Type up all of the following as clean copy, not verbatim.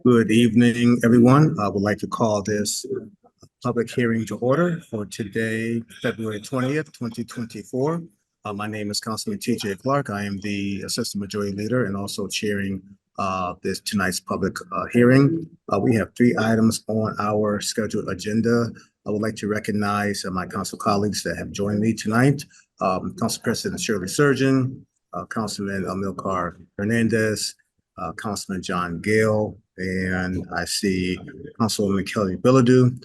Good evening, everyone. I would like to call this public hearing to order for today, February 20th, 2024. My name is Councilman TJ Clark. I am the Assistant Majority Leader and also chairing this tonight's public hearing. We have three items on our scheduled agenda. I would like to recognize my council colleagues that have joined me tonight. Council President Shirley Surgeon, Councilman Amilcar Hernandez, Councilman John Gale, and I see Councilwoman Kelly Billadu,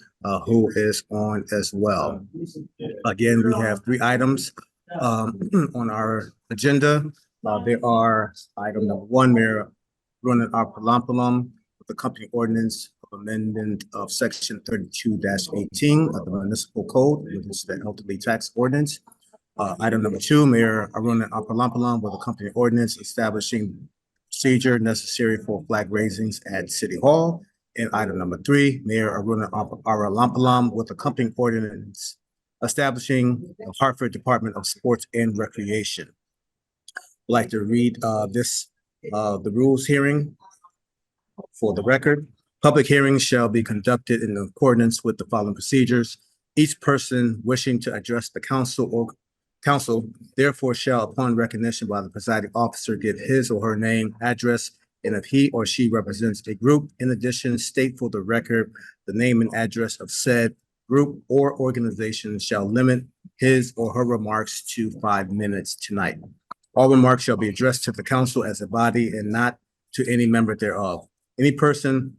who is on as well. Again, we have three items on our agenda. There are item number one, Mayor Ronan Arpalampalam, with the company ordinance of amendment of section 32-18 of the municipal code, which is the elderly tax ordinance. Item number two, Mayor Aruna Apalampalam with a company ordinance establishing procedure necessary for flag raisings at City Hall. And item number three, Mayor Aruna Apalampalam with a company ordinance establishing the Hartford Department of Sports and Recreation. I'd like to read the rules hearing for the record. Public hearings shall be conducted in accordance with the following procedures. Each person wishing to address the council therefore shall, upon recognition by the presiding officer, give his or her name, address, and if he or she represents a group, in addition, state for the record the name and address of said group or organization, shall limit his or her remarks to 5 minutes tonight. All remarks shall be addressed to the council as a body and not to any member thereof. Any person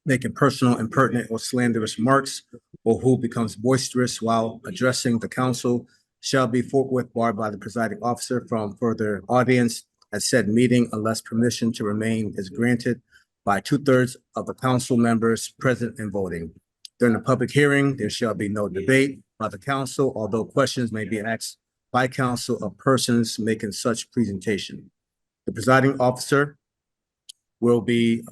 making personal, impertinent, or slanderous remarks, or who becomes boisterous while addressing the council, shall be forthwith barred by the presiding officer from further audience at said meeting unless permission to remain is granted by 2/3 of the council members present and voting. During the public hearing, there shall be no debate by the council, although questions may be asked by council of persons making such presentation. The presiding officer will will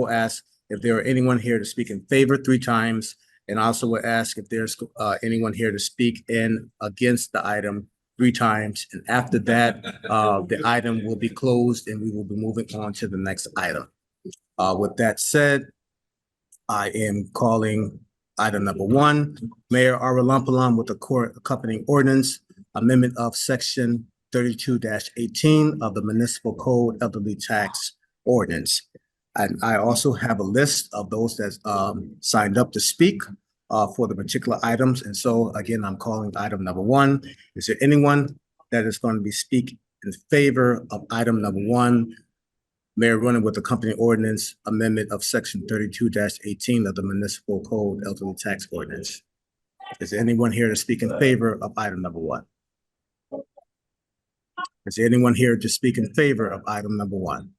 ask if there are anyone here to speak in favor 3 times. And I also will ask if there's anyone here to speak in against the item 3 times. And after that, the item will be closed and we will be moving on to the next item. With that said, I am calling item number 1, Mayor Arulampalam with the court accompanying ordinance, amendment of section 32-18 of the municipal code elderly tax ordinance. And I also have a list of those that signed up to speak for the particular items. And so again, I'm calling item number 1. Is there anyone that is going to be speaking in favor of item number 1, Mayor running with the company ordinance amendment of section 32-18 of the municipal code elderly tax ordinance? Is there anyone here to speak in favor of item number 1? Is there anyone here to speak in favor of item number 1?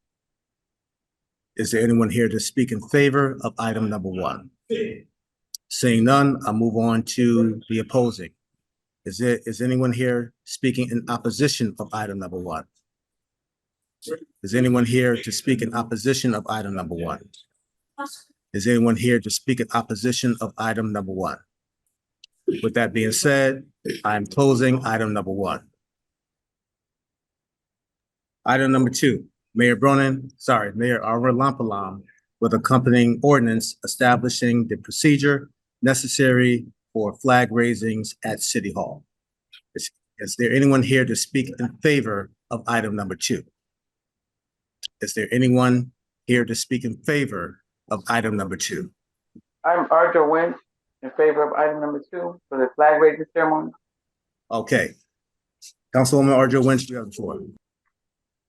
Is there anyone here to speak in favor of item number 1? Seeing none, I'll move on to the opposing. Is anyone here speaking in opposition of item number 1? Is anyone here to speak in opposition of item number 1? Is anyone here to speak in opposition of item number 1? With that being said, I'm closing item number 1. Item number 2, Mayor Arulampalam with accompanying ordinance establishing the procedure necessary for flag raisings at City Hall. Is there anyone here to speak in favor of item number 2? Is there anyone here to speak in favor of item number 2? I'm Arjo Wynn in favor of item number 2 for the flag raising ceremony. Okay. Councilwoman Arjo Wynn, you have the floor.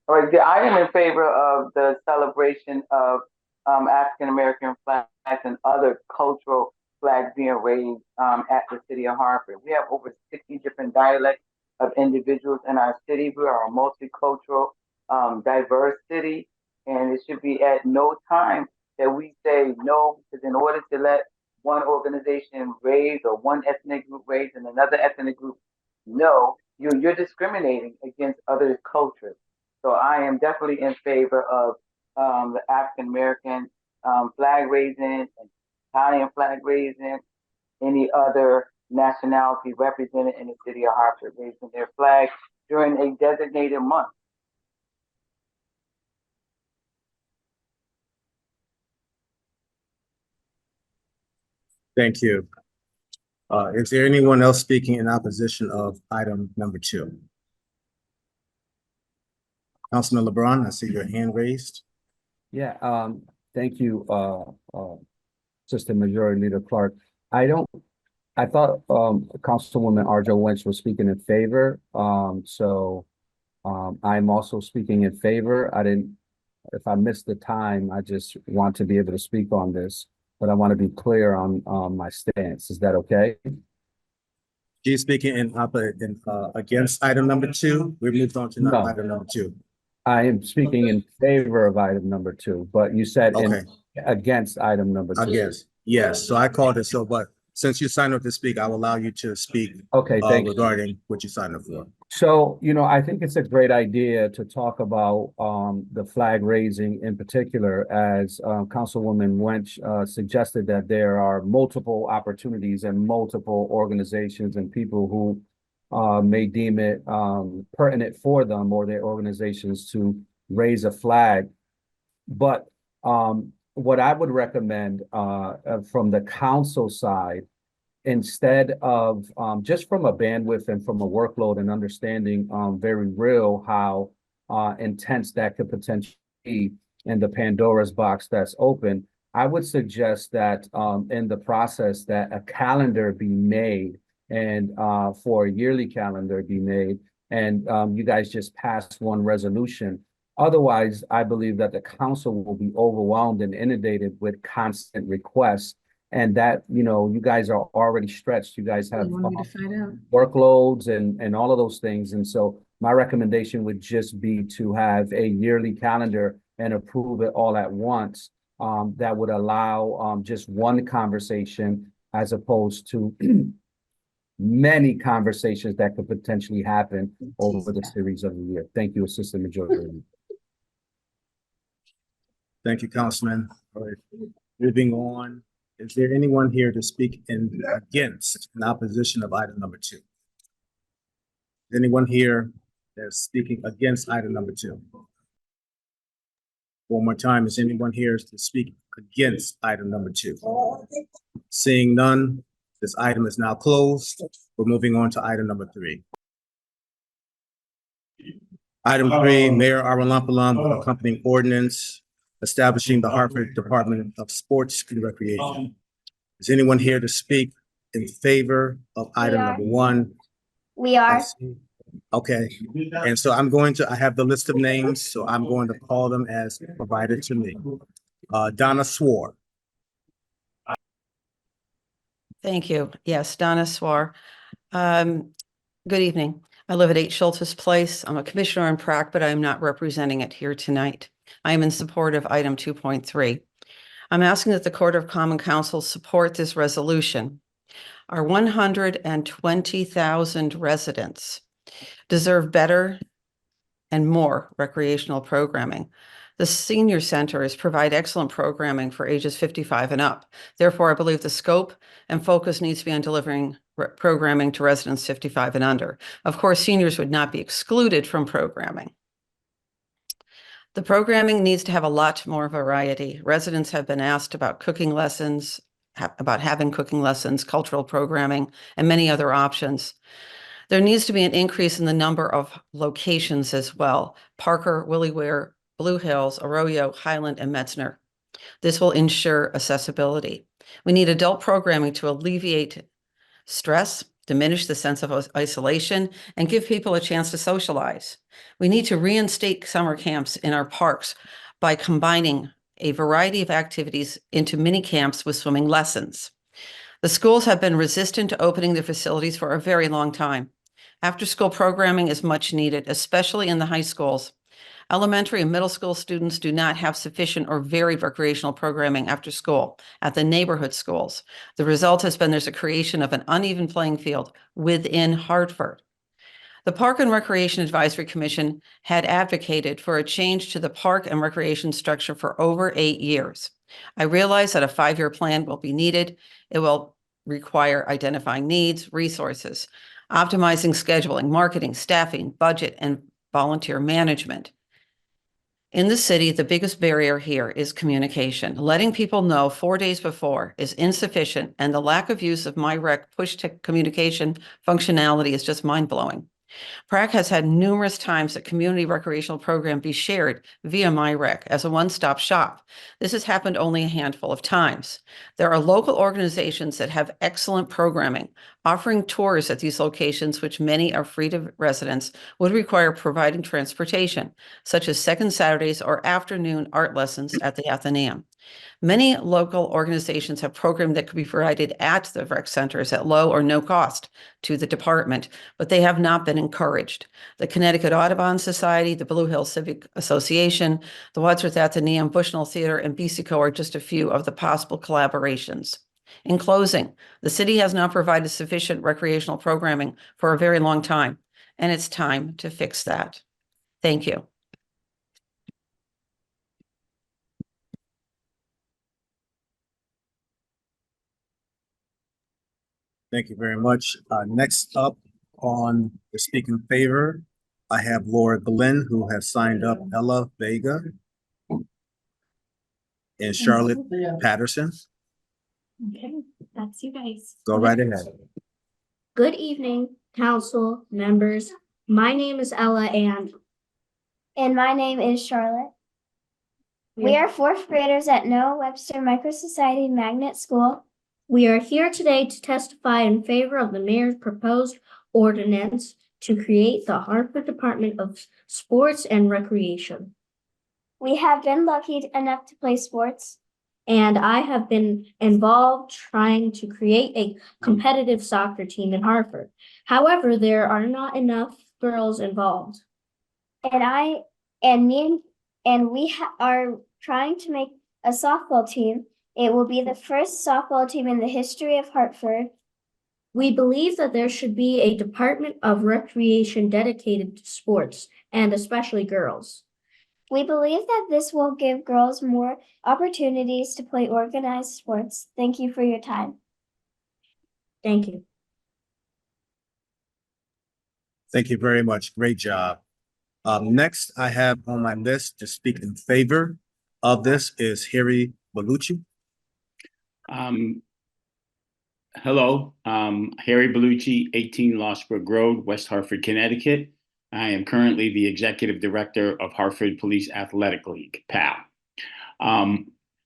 All right, I am in favor of the celebration of African-American flags and other cultural flags being raised at the city of Hartford. We have over 60 different dialects of individuals in our city. We are a multicultural, diverse city, and it should be at no time that we say no, because in order to let one organization raise or one ethnic group raise and another ethnic group no, you're discriminating against other cultures. So I am definitely in favor of the African-American flag raising, Italian flag raising, any other nationality represented in the city of Hartford raising their flag during a designated month. Thank you. Is there anyone else speaking in opposition of item number 2? Councilman LeBron, I see your hand raised. Yeah, thank you, Assistant Majority Leader Clark. I thought, Councilwoman Arjo Wentz was speaking in favor. I'm also speaking in favor. If I missed the time, I just want to be able to speak on this, but I want to be clear on, my stance. Is that okay? She's speaking against item number 2. We moved on to No. item number 2. I am speaking in favor of item number 2, but you said Okay, against item number 2. against. Yes, so I called it so, but since you signed up to speak, I will allow you to speak Okay, thank you. regarding what you signed up for. So, I think it's a great idea to talk about the flag raising in particular, as Councilwoman Wench suggested that there are multiple opportunities and multiple organizations and people who may deem it pertinent for them or their organizations to raise a flag. But what I would recommend from the council side, instead of just from a bandwidth and from a workload and understanding very real how intense that could potentially be in the Pandora's box that's open, I would suggest that in the process that a calendar be made and for a yearly calendar be made, and you guys just pass one resolution. Otherwise, I believe that the council will be overwhelmed and inundated with constant requests, and that, you guys are already stretched. You guys have workloads and all of those things. And so my recommendation would just be to have a yearly calendar and approve it all at once. That would allow just one conversation as opposed to many conversations that could potentially happen over the series of the year. Thank you, Assistant Majority. Thank you, Councilman. All right, moving on. Is there anyone here to speak in opposition of item number 2? Is anyone here that's speaking against item number 2? One more time, is anyone here to speak against item number 2? Seeing none, this item is now closed. We're moving on to item number 3. Item 3, Mayor Aralampalam with accompanying ordinance establishing the Hartford Department of Sports and Recreation. Is anyone here to speak in favor of item number 1? We are. Okay, and so I have the list of names, so I'm going to call them as provided to me. Donna Swore. Thank you. Yes, Donna Swar. Good evening. I live at 8 Schultes Place. I'm a commissioner in Prac, but I'm not representing it here tonight. I am in support of item 2.3. I'm asking that the Court of Common Council support this resolution. Our 120,000 residents deserve better and more recreational programming. The senior centers provide excellent programming for ages 55 and up. Therefore, I believe the scope and focus needs to be on delivering programming to residents 55 and under. Of course, seniors would not be excluded from programming. The programming needs to have a lot more variety. Residents have been asked about cooking lessons, about having cooking lessons, cultural programming, and many other options. There needs to be an increase in the number of locations as well. Parker, Willie Ware, Blue Hills, Arroyo, Highland, and Metzner. This will ensure accessibility. We need adult programming to alleviate stress, diminish the sense of isolation, and give people a chance to socialize. We need to reinstate summer camps in our parks by combining a variety of activities into mini camps with swimming lessons. The schools have been resistant to opening their facilities for a very long time. After-school programming is much needed, especially in the high schools. Elementary and middle school students do not have sufficient or varied recreational programming after school at the neighborhood schools. The result has been there's a creation of an uneven playing field within Hartford. The Park and Recreation Advisory Commission had advocated for a change to the park and recreation structure for over 8 years. I realize that a 5-year plan will be needed. It will require identifying needs, resources, optimizing scheduling, marketing, staffing, budget, and volunteer management. In the city, the biggest barrier here is communication. Letting people know 4 days before is insufficient, and the lack of use of MyRec push to communication functionality is just mind-blowing. PrAC has had numerous times a community recreational program be shared via MyRec as a one-stop shop. This has happened only a handful of times. There are local organizations that have excellent programming. Offering tours at these locations, which many are free to residents, would require providing transportation, such as second Saturdays or afternoon art lessons at the Athenaeum. Many local organizations have programs that could be provided at the rec centers at low or no cost to the department, but they have not been encouraged. The Connecticut Audubon Society, the Blue Hill Civic Association, the Wadsworth Athenaeum, Bushnell Theater, and BCCO are just a few of the possible collaborations. In closing, the city has not provided sufficient recreational programming for a very long time, and it's time to fix that. Thank you. Thank you very much. Next up on the speak in favor, I have Laura Glenn, who has signed up Ella Vega and Charlotte Patterson. Okay, that's you guys. Go right ahead. Good evening, council members. My name is Ella and my name is Charlotte. We are fourth graders at Noah Webster Micro Society Magnet School. We are here today to testify in favor of the mayor's proposed ordinance to create the Hartford Department of Sports and Recreation. We have been lucky enough to play sports, and I have been involved trying to create a competitive soccer team in Hartford. However, there are not enough girls involved. And we are trying to make a softball team. It will be the first softball team in the history of Hartford. We believe that there should be a Department of Recreation dedicated to sports, and especially girls. We believe that this will give girls more opportunities to play organized sports. Thank you for your time. Thank you. Thank you very much. Great job. Next, I have on my list to speak in favor of this is Harry Bellucci. Hello, Harry Bellucci, 18 Lossbrook Road, West Hartford, Connecticut. I am currently the Executive Director of Hartford Police Athletic League, PAL. I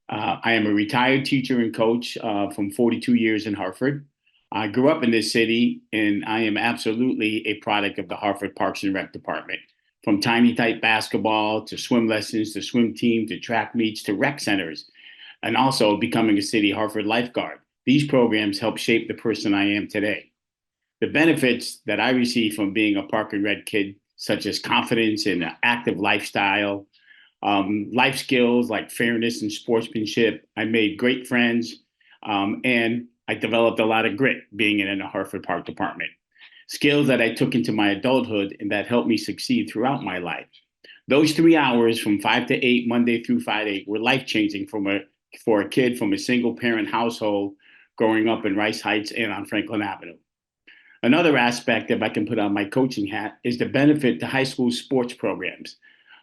am a retired teacher and coach from 42 years in Hartford. I grew up in this city, and I am absolutely a product of the Hartford Parks and Rec Department. From tiny type basketball to swim lessons to swim team to track meets to rec centers, and also becoming a city Hartford lifeguard. These programs help shape the person I am today. The benefits that I receive from being a Park and Rec kid, such as confidence in an active lifestyle, life skills like fairness and sportsmanship. I made great friends, and I developed a lot of grit being in the Hartford Park Department. Skills that I took into my adulthood and that helped me succeed throughout my life. Those 3 hours from 5 to 8, Monday through Friday, were life-changing for a kid from a single-parent household growing up in Rice Heights and on Franklin Avenue. Another aspect, if I can put on my coaching hat, is the benefit to high school sports programs.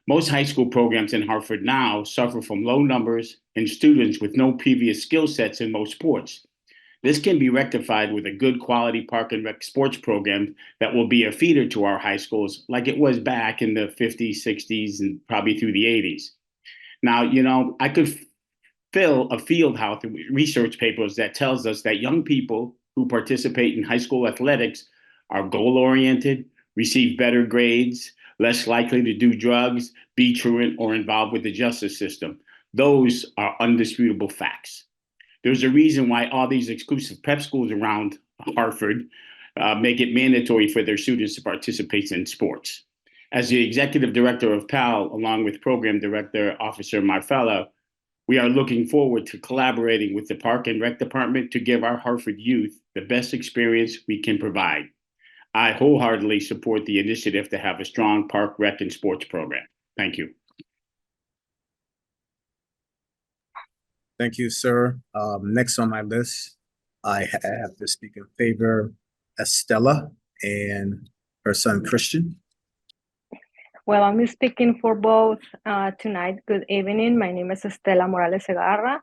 Most high school programs in Hartford now suffer from low numbers and students with no previous skill sets in most sports. This can be rectified with a good quality Park and Rec sports program that will be a feeder to our high schools like it was back in the 50s, 60s, and probably through the 80s. Now, I could fill a field house with research papers that tells us that young people who participate in high school athletics are goal-oriented, receive better grades, less likely to do drugs, be truant, or involved with the justice system. Those are undisputable facts. There's a reason why all these exclusive prep schools around Hartford make it mandatory for their students to participate in sports. As the executive director of PAL, along with program director Officer Marfella, we are looking forward to collaborating with the Park and Rec Department to give our Hartford youth the best experience we can provide. I wholeheartedly support the initiative to have a strong park, rec, and sports program. Thank you. Thank you, sir. Next on my list, I have to speak in favor Estella and her son Christian. Well, I'm speaking for both tonight. Good evening. My name is Estela Morales Segarra.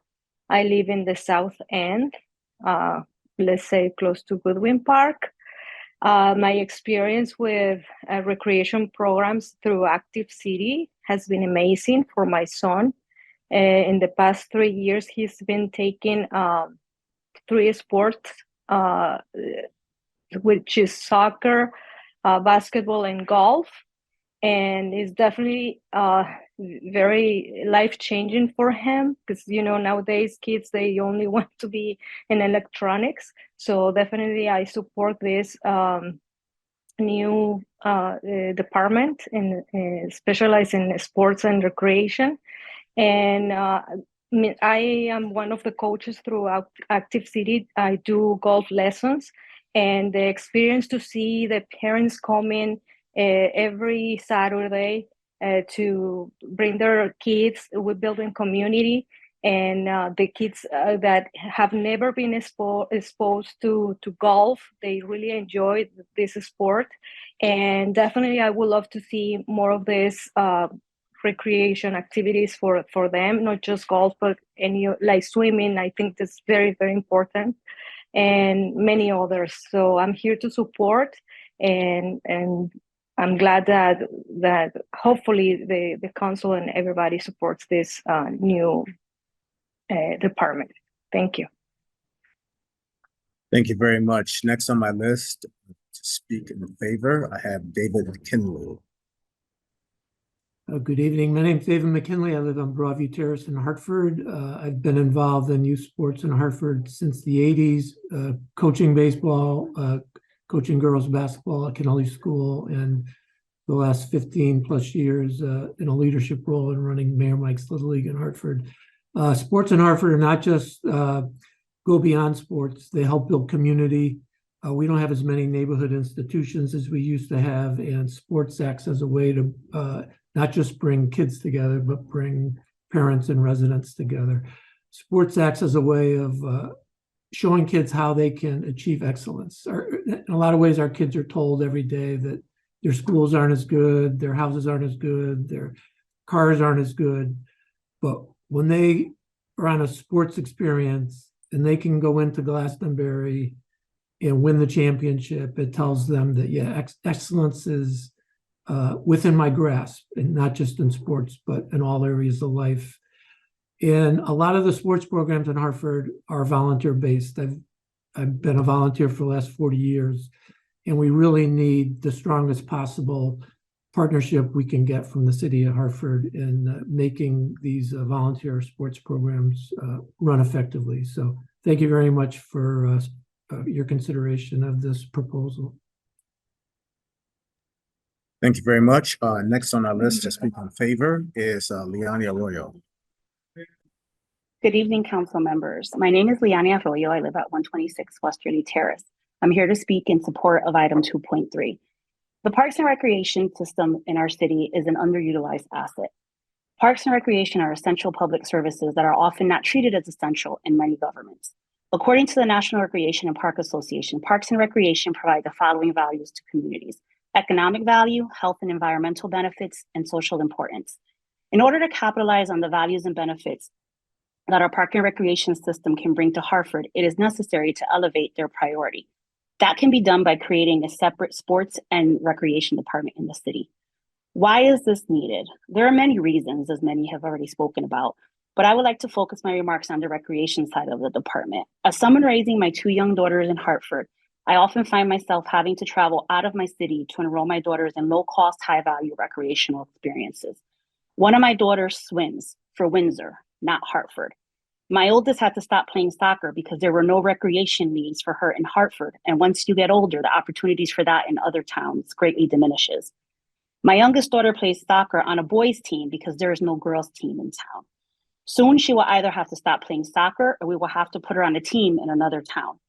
I live in the South End, let's say close to Goodwin Park. My experience with recreation programs through Active City has been amazing for my son. In the past 3 years, he's been taking 3 sports, which is soccer, basketball, and golf. And it's definitely very life-changing for him because, you know, nowadays kids, they only want to be in electronics. So definitely I support this new department and specialized in sports and recreation. And I am one of the coaches throughout Active City. I do golf lessons, and the experience to see the parents come in every Saturday to bring their kids. We're building community, and the kids that have never been exposed to golf, they really enjoy this sport. And definitely I would love to see more of this recreation activities for them, not just golf, but any like swimming. I think that's very, very important, and many others. So I'm here to support, and I'm glad that hopefully the council and everybody supports this new department. Thank you. Thank you very much. Next on my list to speak in favor, I have David McKinley. Good evening. My name is David McKinley. I live on Broadview Terrace in Hartford. I've been involved in youth sports in Hartford since the 80s, coaching baseball, coaching girls basketball at Kennelly School, and the last 15 plus years in a leadership role in running Mayor Mike's Little League in Hartford. Sports in Hartford are not just go beyond sports. They help build community. We don't have as many neighborhood institutions as we used to have, and sports acts as a way to not just bring kids together, but bring parents and residents together. Sports acts as a way of showing kids how they can achieve excellence. In a lot of ways, our kids are told every day that their schools aren't as good, their houses aren't as good, their cars aren't as good. But when they are on a sports experience and they can go into Glastonbury and win the championship, it tells them that, yeah, excellence is within my grasp, and not just in sports, but in all areas of life. And a lot of the sports programs in Hartford are volunteer-based. I've been a volunteer for the last 40 years, and we really need the strongest possible partnership we can get from the city of Hartford in making these volunteer sports programs run effectively. So thank you very much for your consideration of this proposal. Thank you very much. Next on our list to speak in favor is Liani Arroyo. Good evening, council members. My name is Liani Arroyo. I live at 126 Westerly Terrace. I'm here to speak in support of item 2.3. The Parks and Recreation system in our city is an underutilized asset. Parks and Recreation are essential public services that are often not treated as essential in many governments. According to the National Recreation and Park Association, Parks and Recreation provide the following values to communities: economic value, health and environmental benefits, and social importance. In order to capitalize on the values and benefits that our park and recreation system can bring to Hartford, it is necessary to elevate their priority. That can be done by creating a separate sports and recreation department in the city. Why is this needed? There are many reasons, as many have already spoken about, but I would like to focus my remarks on the recreation side of the department. As someone raising my 2 young daughters in Hartford, I often find myself having to travel out of my city to enroll my daughters in low-cost, high-value recreational experiences. One of my daughters swims for Windsor, not Hartford. My oldest had to stop playing soccer because there were no recreation needs for her in Hartford. And once you get older, the opportunities for that in other towns greatly diminishes. My youngest daughter plays soccer on a boys' team because there is no girls' team in town. Soon she will either have to stop playing soccer or we will have to put her on a team in another town.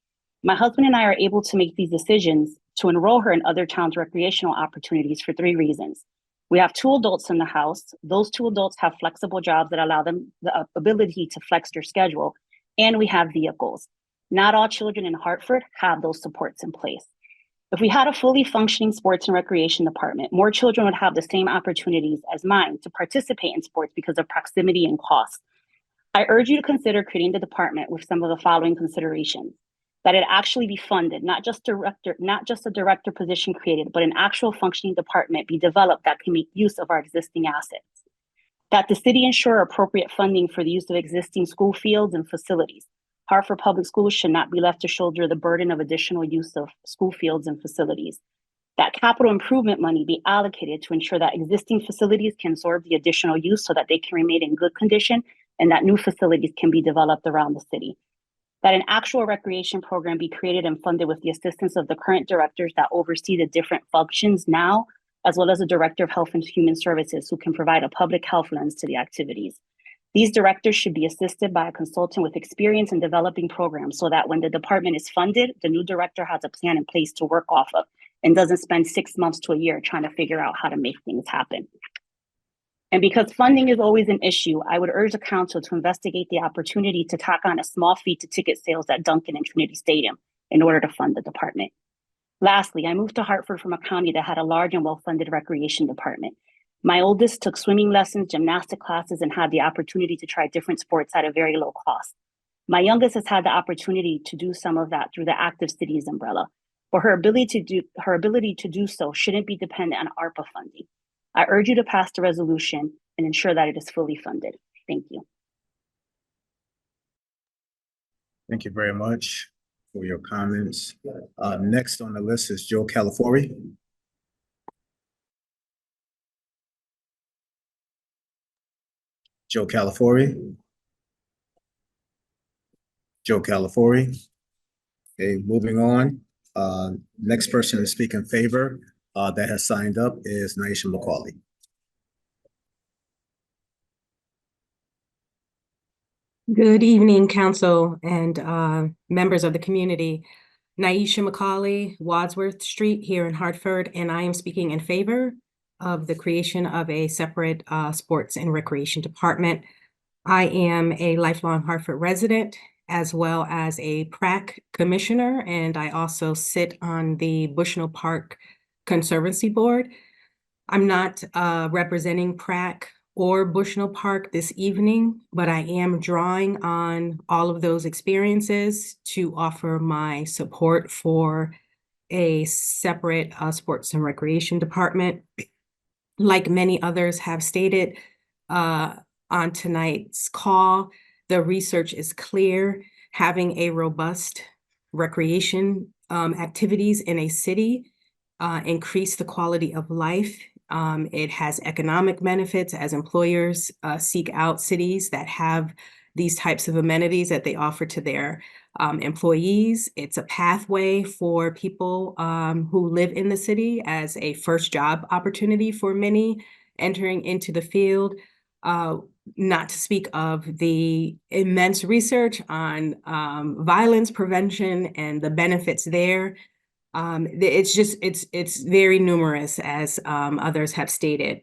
My husband and I are able to make these decisions to enroll her in other towns' recreational opportunities for 3 reasons. We have 2 adults in the house. Those 2 adults have flexible jobs that allow them the ability to flex their schedule, and we have vehicles. Not all children in Hartford have those supports in place. If we had a fully functioning sports and recreation department, more children would have the same opportunities as mine to participate in sports because of proximity and cost. I urge you to consider creating the department with some of the following considerations: that it actually be funded, not just a director position created, but an actual functioning department be developed that can make use of our existing assets. That the city ensure appropriate funding for the use of existing school fields and facilities. Hartford Public Schools should not be left to shoulder the burden of additional use of school fields and facilities. That capital improvement money be allocated to ensure that existing facilities can absorb the additional use so that they can remain in good condition and that new facilities can be developed around the city. That an actual recreation program be created and funded with the assistance of the current directors that oversee the different functions now, as well as a director of health and human services who can provide a public health lens to the activities. These directors should be assisted by a consultant with experience in developing programs so that when the department is funded, the new director has a plan in place to work off of and doesn't spend 6 months to a year trying to figure out how to make things happen. And because funding is always an issue, I would urge the council to investigate the opportunity to tack on a small fee to ticket sales at Duncan and Trinity Stadium in order to fund the department. Lastly, I moved to Hartford from a county that had a large and well-funded recreation department. My oldest took swimming lessons, gymnastic classes, and had the opportunity to try different sports at a very low cost. My youngest has had the opportunity to do some of that through the Active Cities umbrella, but her ability to do so shouldn't be dependent on ARPA funding. I urge you to pass the resolution and ensure that it is fully funded. Thank you. Thank you very much for your comments. Next on the list is Joe Calafori. Joe Calafori. Joe Calafori. Okay, moving on. Next person to speak in favor that has signed up is Naisha McCauley. Good evening, council and members of the community. Naisha McCauley, Wadsworth Street here in Hartford, and I am speaking in favor of the creation of a separate sports and recreation department. I am a lifelong Hartford resident as well as a PRAC commissioner, and I also sit on the Bushnell Park Conservancy Board. I'm not representing PRAC or Bushnell Park this evening, but I am drawing on all of those experiences to offer my support for a separate sports and recreation department. Like many others have stated on tonight's call, the research is clear. Having a robust recreation activities in a city increase the quality of life. It has economic benefits as employers seek out cities that have these types of amenities that they offer to their employees. It's a pathway for people who live in the city as a first job opportunity for many entering into the field. Not to speak of the immense research on violence prevention and the benefits there. It's very numerous, as others have stated.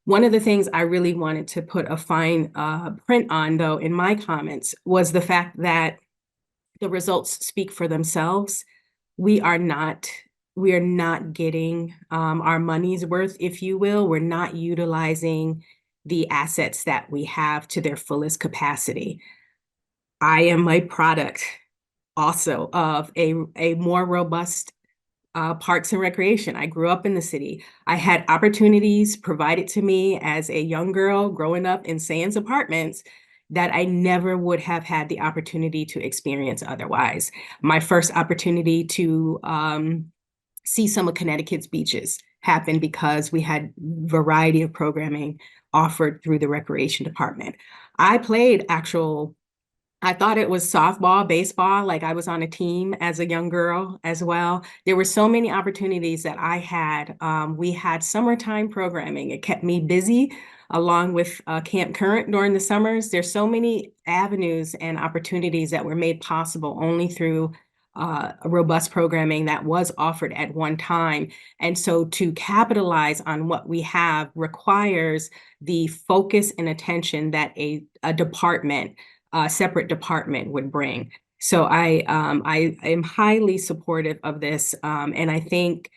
One of the things I really wanted to put a fine print on, though, in my comments was the fact that the results speak for themselves. We are not getting our money's worth, if you will. We're not utilizing the assets that we have to their fullest capacity. I am a product also of a more robust parks and recreation. I grew up in the city. I had opportunities provided to me as a young girl growing up in Sands apartments that I never would have had the opportunity to experience otherwise. My first opportunity to see some of Connecticut's beaches happened because we had variety of programming offered through the recreation department. I played I thought it was softball, baseball, like I was on a team as a young girl as well. There were so many opportunities that I had. We had summertime programming. It kept me busy along with Camp Current during the summers. There's so many avenues and opportunities that were made possible only through a robust programming that was offered at one time. And so to capitalize on what we have requires the focus and attention that a department, a separate department would bring. So I am highly supportive of this, and I think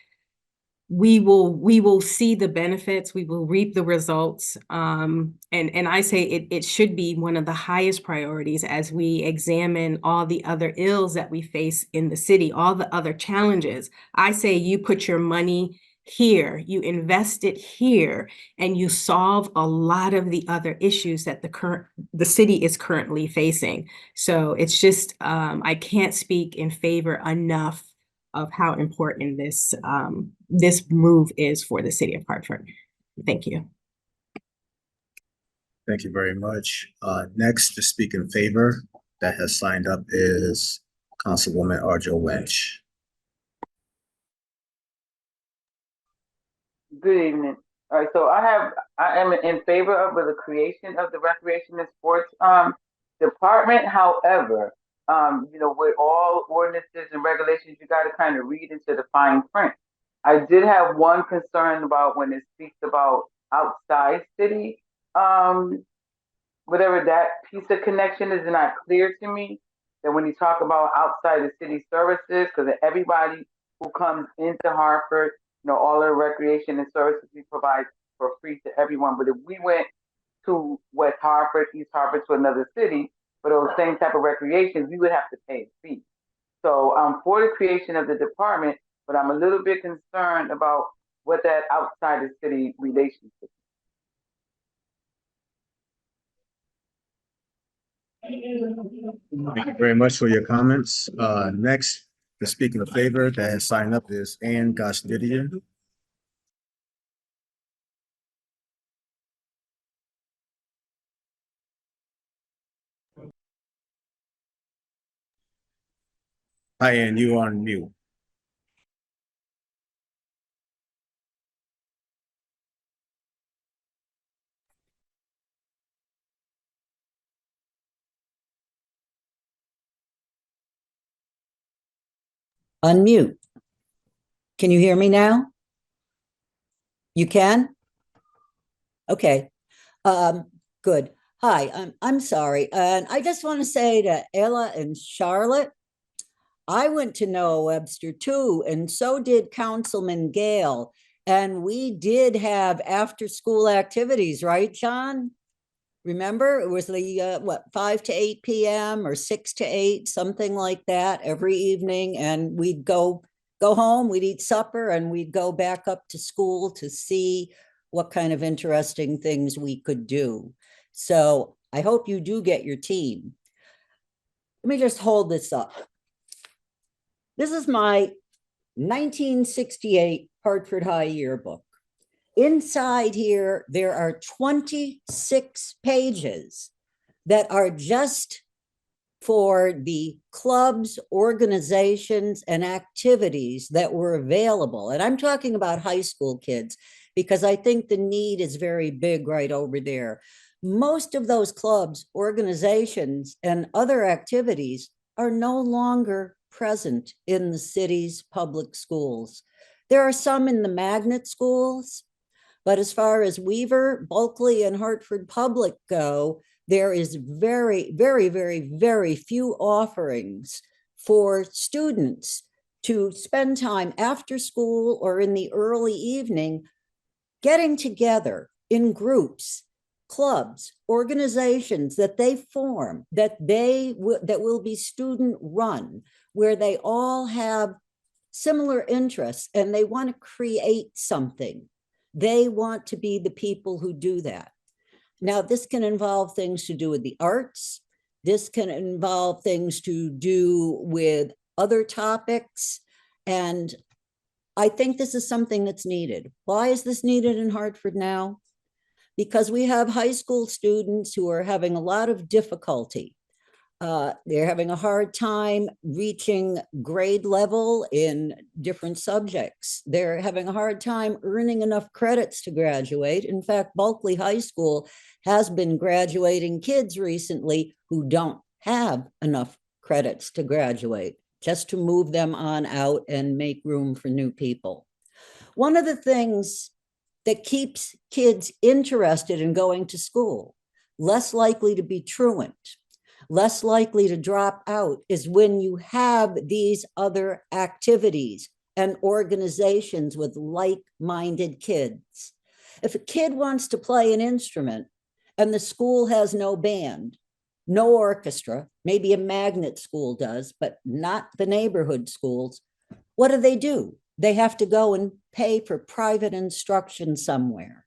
we will see the benefits, we will reap the results. And I say it should be one of the highest priorities as we examine all the other ills that we face in the city, all the other challenges. I say you put your money here, you invest it here, and you solve a lot of the other issues that the city is currently facing. So it's just I can't speak in favor enough of how important this move is for the city of Hartford. Thank you. Thank you very much. Next to speak in favor that has signed up is Councilwoman Arjo Welch. Good evening. All right, so I am in favor of the creation of the Recreation and Sports Department. However, with all ordinances and regulations, you got to kind of read into the fine print. I did have one concern about when it speaks about outside city, whatever that piece of connection is not clear to me. That when you talk about outside the city services, because everybody who comes into Hartford, all the recreation and services we provide for free to everyone. But if we went to West Hartford, East Hartford, to another city, for those same type of recreations, we would have to pay a fee. So I'm for the creation of the department, but I'm a little bit concerned about what that outside the city relationship is. Thank you very much for your comments. Next, to speak in favor that has signed up is Ann Gostidian. Hi, Ann, you are on mute. Unmute. Can you hear me now? You can? Okay. Good. Hi, I'm sorry. And I just want to say to Ella and Charlotte, I went to Noah Webster too, and so did Councilman Gale. And we did have after school activities, right, John? Remember, it was the 5 to 8 p.m. or 6 to 8, something like that every evening. And we'd go home, we'd eat supper, and we'd go back up to school to see what kind of interesting things we could do. So I hope you do get your team. Let me just hold this up. This is my 1968 Hartford High yearbook. Inside here, there are 26 pages that are just for the clubs, organizations, and activities that were available. And I'm talking about high school kids because I think the need is very big right over there. Most of those clubs, organizations, and other activities are no longer present in the city's public schools. There are some in the magnet schools, but as far as Weaver, Bulkley, and Hartford Public go, there is very, very, very, very few offerings for students to spend time after school or in the early evening getting together in groups, clubs, organizations that they form, that will be student run, where they all have similar interests and they want to create something. They want to be the people who do that. Now, this can involve things to do with the arts. This can involve things to do with other topics. And I think this is something that's needed. Why is this needed in Hartford now? Because we have high school students who are having a lot of difficulty. They're having a hard time reaching grade level in different subjects. They're having a hard time earning enough credits to graduate. In fact, Bulkley High School has been graduating kids recently who don't have enough credits to graduate, just to move them on out and make room for new people. One of the things that keeps kids interested in going to school, less likely to be truant, less likely to drop out is when you have these other activities and organizations with like-minded kids. If a kid wants to play an instrument and the school has no band, no orchestra, maybe a magnet school does, but not the neighborhood schools, what do? They have to go and pay for private instruction somewhere.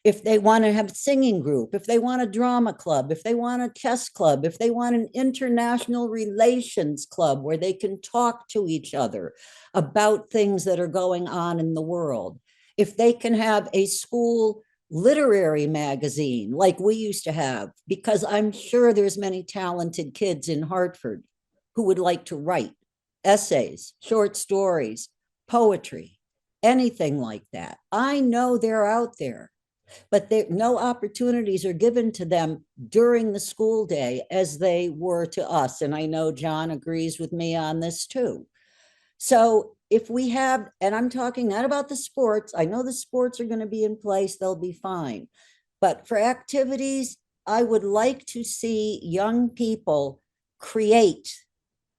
If they want to have a singing group, if they want a drama club, if they want a chess club, if they want an international relations club where they can talk to each other about things that are going on in the world, if they can have a school literary magazine like we used to have, because I'm sure there's many talented kids in Hartford who would like to write essays, short stories, poetry, anything like that. I know they're out there, but no opportunities are given to them during the school day as they were to us. And I know John agrees with me on this too. So if we have, and I'm talking not about the sports, I know the sports are going to be in place, they'll be fine. But for activities, I would like to see young people create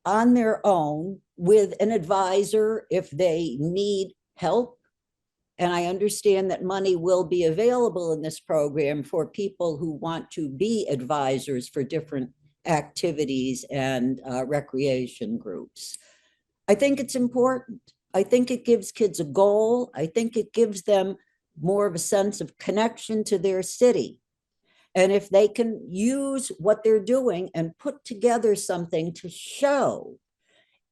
on their own with an advisor if they need help. And I understand that money will be available in this program for people who want to be advisors for different activities and recreation groups. I think it's important. I think it gives kids a goal. I think it gives them more of a sense of connection to their city. And if they can use what they're doing and put together something to show,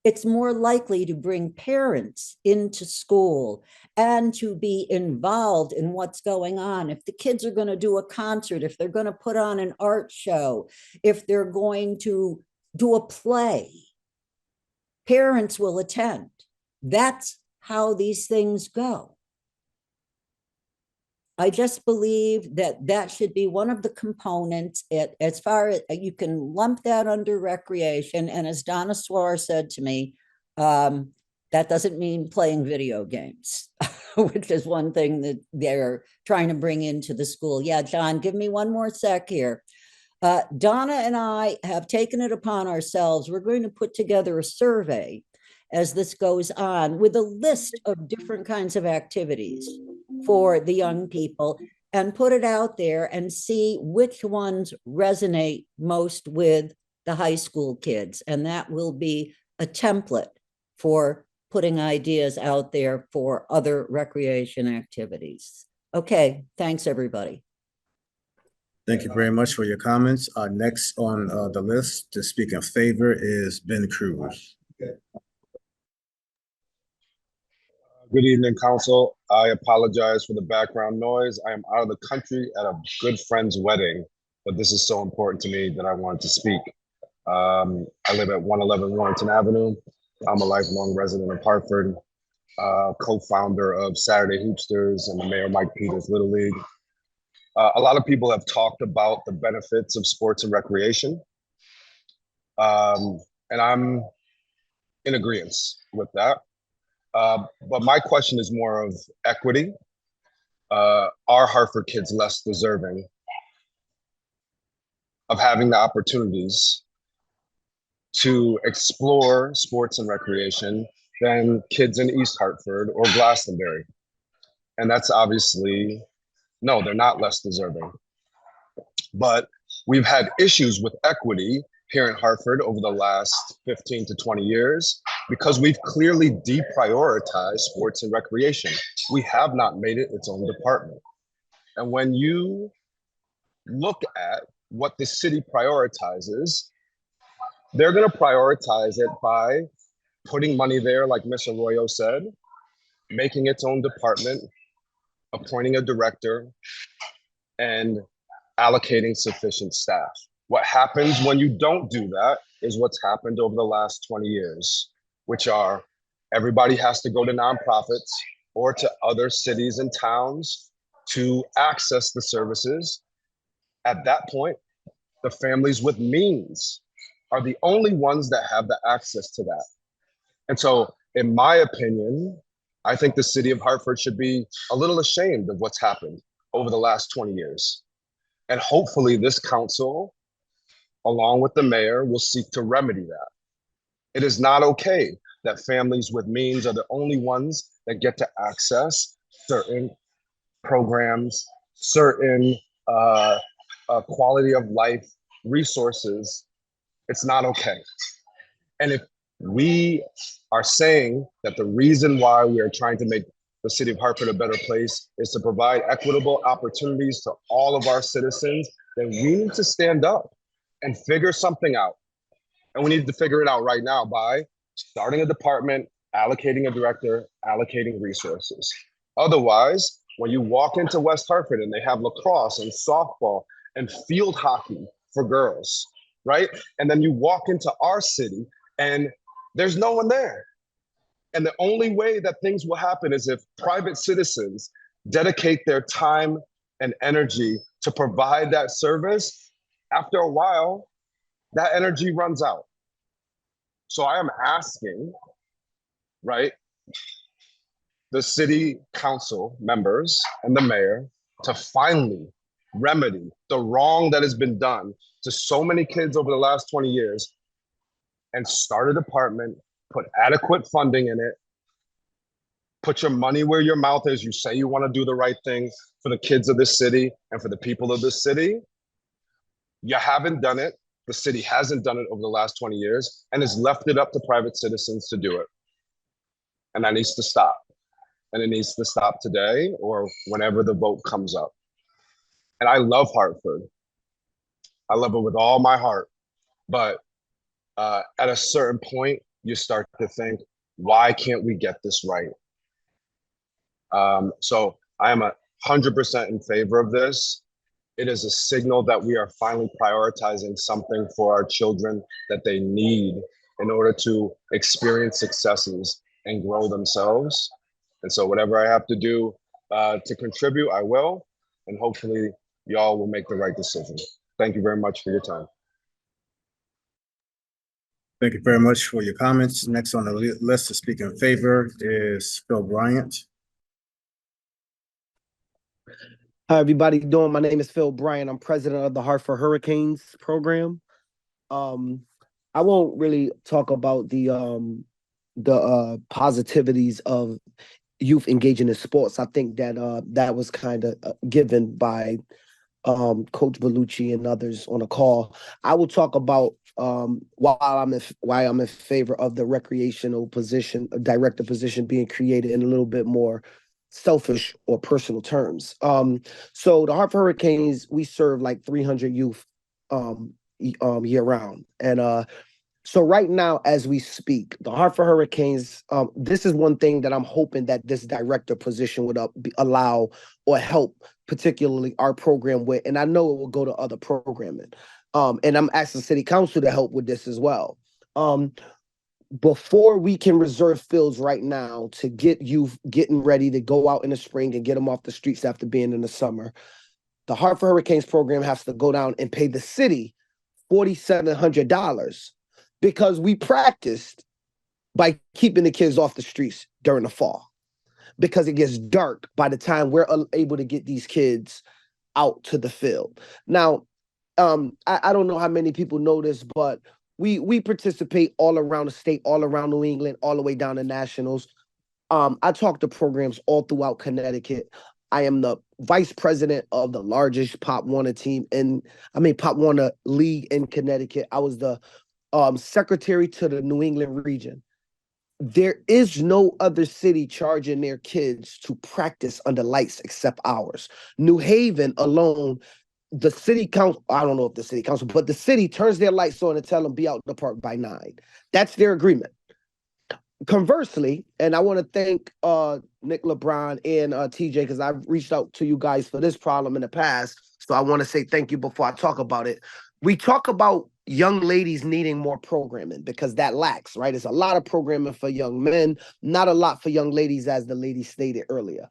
it's more likely to bring parents into school and to be involved in what's going on. If the kids are going to do a concert, if they're going to put on an art show, if they're going to do a play, parents will attend. That's how these things go. I just believe that that should be one of the components. As far as you can lump that under recreation. And as Donna Swar said to me, that doesn't mean playing video games, which is one thing that they're trying to bring into the school. Yeah, John, give me one more sec here. Donna and I have taken it upon ourselves. We're going to put together a survey as this goes on with a list of different kinds of activities for the young people and put it out there and see which ones resonate most with the high school kids. And that will be a template for putting ideas out there for other recreation activities. Okay, thanks everybody. Thank you very much for your comments. Next on the list to speak in favor is Ben Cruz. Good evening, Council. I apologize for the background noise. I am out of the country at a good friend's wedding, but this is so important to me that I wanted to speak. I live at 111 Warrington Avenue. I'm a lifelong resident of Hartford, co-founder of Saturday Hoopsters and the Mayor Mike Peters Little League. A lot of people have talked about the benefits of sports and recreation, and I'm in agreement with that. But my question is more of equity. Are Hartford kids less deserving of having the opportunities to explore sports and recreation than kids in East Hartford or Glastonbury? And that's obviously, no, they're not less deserving. But we've had issues with equity here in Hartford over the last 15 to 20 years because we've clearly deprioritized sports and recreation. We have not made it its own department. And when you look at what the city prioritizes, they're going to prioritize it by putting money there, like Ms. Arroyo said, making its own department, appointing a director, and allocating sufficient staff. What happens when you don't do that is what's happened over the last 20 years, which are everybody has to go to nonprofits or to other cities and towns to access the services. At that point, the families with means are the only ones that have the access to that. And so, in my opinion, I think the city of Hartford should be a little ashamed of what's happened over the last 20 years. And hopefully this council along with the mayor, will seek to remedy that. It is not okay that families with means are the only ones that get to access certain programs, certain quality of life resources. It's not okay. And if we are saying that the reason why we are trying to make the city of Hartford a better place is to provide equitable opportunities to all of our citizens, then we need to stand up and figure something out. And we need to figure it out right now by starting a department, allocating a director, allocating resources. Otherwise, when you walk into West Hartford and they have lacrosse and softball and field hockey for girls, right? And then you walk into our city and there's no one there. And the only way that things will happen is if private citizens dedicate their time and energy to provide that service. After a while, that energy runs out. So I am asking, right, the city council members and the mayor to finally remedy the wrong that has been done to so many kids over the last 20 years and start a department, put adequate funding in it, put your money where your mouth is. You say you want to do the right thing for the kids of this city and for the people of this city. You haven't done it. The city hasn't done it over the last 20 years and has left it up to private citizens to do it. And that needs to stop. And it needs to stop today or whenever the vote comes up. And I love Hartford. I love it with all my heart. But at a certain point, you start to think, why can't we get this right? So I am 100% in favor of this. It is a signal that we are finally prioritizing something for our children that they need in order to experience successes and grow themselves. And so whatever I have to do to contribute, I will. And hopefully y'all will make the right decision. Thank you very much for your time. Thank you very much for your comments. Next on the list to speak in favor is Phil Bryant. How everybody doing? My name is Phil Bryant. I'm president of the Hartford Hurricanes program. I won't really talk about the positivities of youth engaging in sports. I think that that was kind of given by Coach Bellucci and others on the call. I will talk about why I'm in favor of the recreational position, director position being created in a little bit more selfish or personal terms. So the Hartford Hurricanes, we serve like 300 youth year round. And so right now, as we speak, the Hartford Hurricanes, this is one thing that I'm hoping that this director position would allow or help, particularly our program with, and I know it will go to other programming. And I'm asking City Council to help with this as well. Before we can reserve fields right now to get youth getting ready to go out in the spring and get them off the streets after being in the summer, the Hartford Hurricanes program has to go down and pay the city $4,700 because we practiced by keeping the kids off the streets during the fall because it gets dark by the time we're able to get these kids out to the field. Now, I don't know how many people know this, but we participate all around the state, all around New England, all the way down to nationals. I talk to programs all throughout Connecticut. I am the vice president of the largest Pop Warner team Pop Warner league in Connecticut. I was the secretary to the New England region. There is no other city charging their kids to practice under lights except ours. New Haven alone, the city council, I don't know if the city council, but the city turns their lights on and tell them be out in the park by 9. That's their agreement. Conversely, and I want to thank Nick LeBron and TJ, because I've reached out to you guys for this problem in the past. So I want to say thank you before I talk about it. We talk about young ladies needing more programming because that lacks, right? It's a lot of programming for young men, not a lot for young ladies, as the lady stated earlier.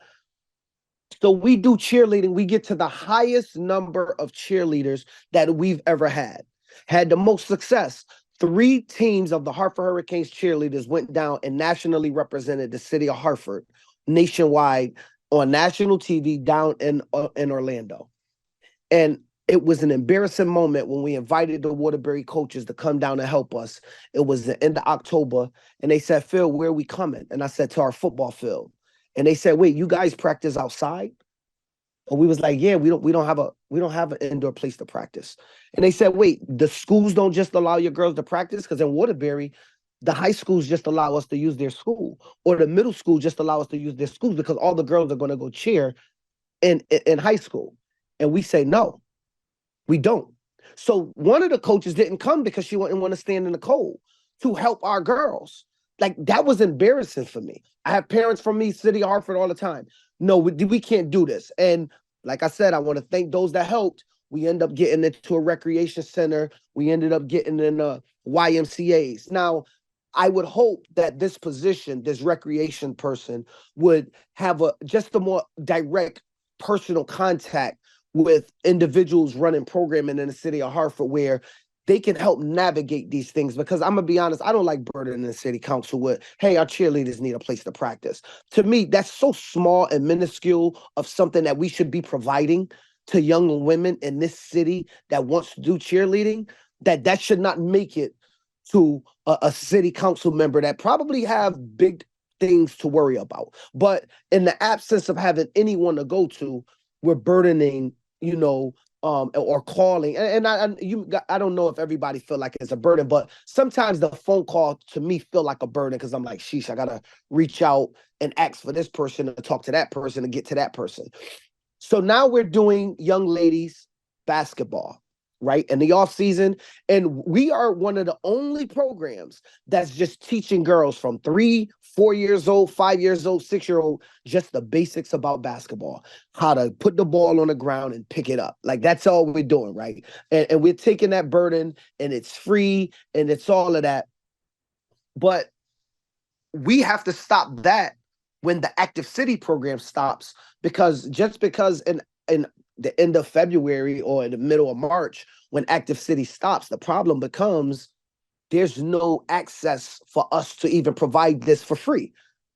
So we do cheerleading. We get to the highest number of cheerleaders that we've ever had the most success. 3 teams of the Hartford Hurricanes cheerleaders went down and nationally represented the city of Hartford nationwide on national TV down in Orlando. And It was an embarrassing moment when we invited the Waterbury coaches to come down and help us. It was the end of October, and they said, Phil, where are we coming? And I said, to our football field. And they said, wait, you guys practice outside? And we was like, yeah, we don't have an indoor place to practice. And they said, wait, the schools don't just allow your girls to practice? Because in Waterbury, the high schools just allow us to use their school, or the middle school just allow us to use their schools because all the girls are going to go cheer in high school. And we say, no, we don't. So one of the coaches didn't come because she didn't want to stand in the cold to help our girls. Like, that was embarrassing for me. I have parents from me, City of Hartford, all the time. No, we can't do this. And like I said, I want to thank those that helped. We end up getting into a recreation center. We ended up getting in YMCAs. Now, I would hope that this position, this recreation person, would have just a more direct personal contact with individuals running programming in the city of Hartford where they can help navigate these things. Because I'm going to be honest, I don't like burdening the city council with, hey, our cheerleaders need a place to practice. To me, that's so small and minuscule of something that we should be providing to young women in this city that wants to do cheerleading, that should not make it to a city council member that probably have big things to worry about. But in the absence of having anyone to go to, we're burdening, or calling. And I don't know if everybody feel like it's a burden, but sometimes the phone call to me feel like a burden because I'm like, sheesh, I got to reach out and ask for this person to talk to that person to get to that person. So now we're doing young ladies basketball, right, in the off season. And we are one of the only programs that's just teaching girls from 3, 4 years old, 5 years old, 6-year-old, just the basics about basketball, how to put the ball on the ground and pick it up. Like, that's all we're doing, right? And we're taking that burden, and it's free, and it's all of that. But we have to stop that when the Active City program stops, because in the end of February or in the middle of March, when Active City stops, the problem becomes there's no access for us to even provide this for free.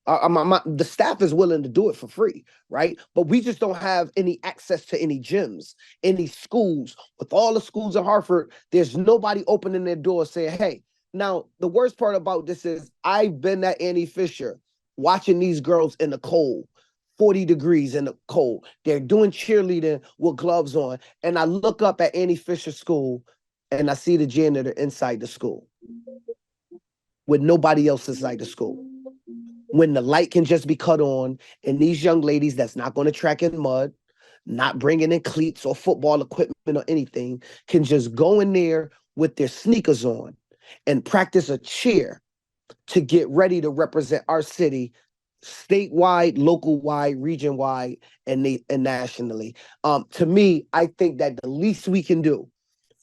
The staff is willing to do it for free, right? But we just don't have any access to any gyms, any schools. With all the schools in Hartford, there's nobody opening their doors saying, hey. Now, the worst part about this is I've been at Annie Fisher watching these girls in the cold, 40 degrees in the cold. They're doing cheerleading with gloves on. And I look up at Annie Fisher School and I see the janitor inside the school with nobody else inside the school. When the light can just be cut on, and these young ladies that's not going to track in mud, not bringing in cleats or football equipment or anything, can just go in there with their sneakers on and practice a cheer to get ready to represent our city statewide, local-wide, region-wide, and nationally. To me, I think that the least we can do